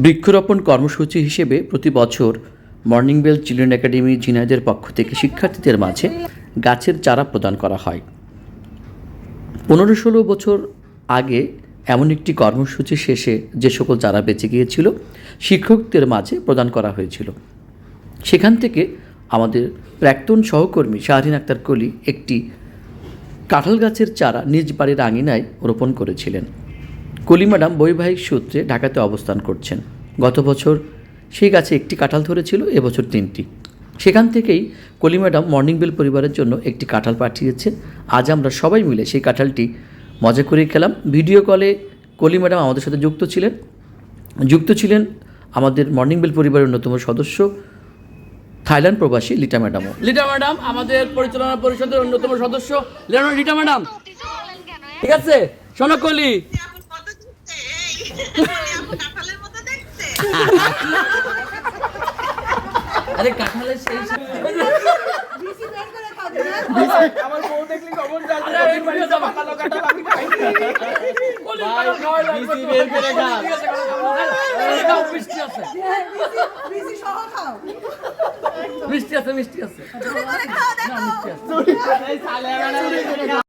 বৃক্ষরোপণ কর্মসূচি হিসেবে প্রতি বছর মর্নিং বেল চিলড্রেন একাডেমি ঝিনাইদের পক্ষ থেকে শিক্ষার্থীদের মাঝে গাছের চারা প্রদান করা হয়। 15-16 বছর আগে এমন একটি কর্মসূচি শেষে যে সকল চারা বেঁচে গিয়েছিল শিক্ষকদের মাঝে প্রদান করা হয়েছিল। সেখান থেকে আমাদের প্রাক্তন সহকর্মী শাহরিন আক্তার কলি একটি কাঁঠাল গাছের চারা নিজ বাড়ির আঙিনায় রোপণ করেছিলেন। কলি ম্যাডাম বৈবাহিক সূত্রে ঢাকাতে অবস্থান করছেন। গত বছর সেই গাছে একটি কাঁঠাল ধরেছিল, এবছর 3টি। সেখান থেকেই কলি ম্যাডাম মর্নিং বেল পরিবারের জন্য একটি কাঁঠাল পাঠিয়েছে। আজ আমরা সবাই মিলে সেই কাঁঠালটি মজা করে খেলাম। ভিডিও কলে কলি ম্যাডাম আমাদের সাথে যুক্ত ছিলেন আমাদের মর্নিং বেল পরিবারের অন্যতম সদস্য থাইল্যান্ড প্রবাসী লিটা ম্যাডামও। লিটা ম্যাডাম আমাদের পরিচালনা পরিষদের অন্যতম সদস্য লিটা ম্যাডাম, ঠিক আছে? শোনো কলি, আরে কাঁঠালের সেই আমার বউ দেখলি খবর জানতে কালো কাঁঠাল আমি খাই বিসি বের করে খা মিষ্টি আছে বিসি সহ খাও মিষ্টি আছে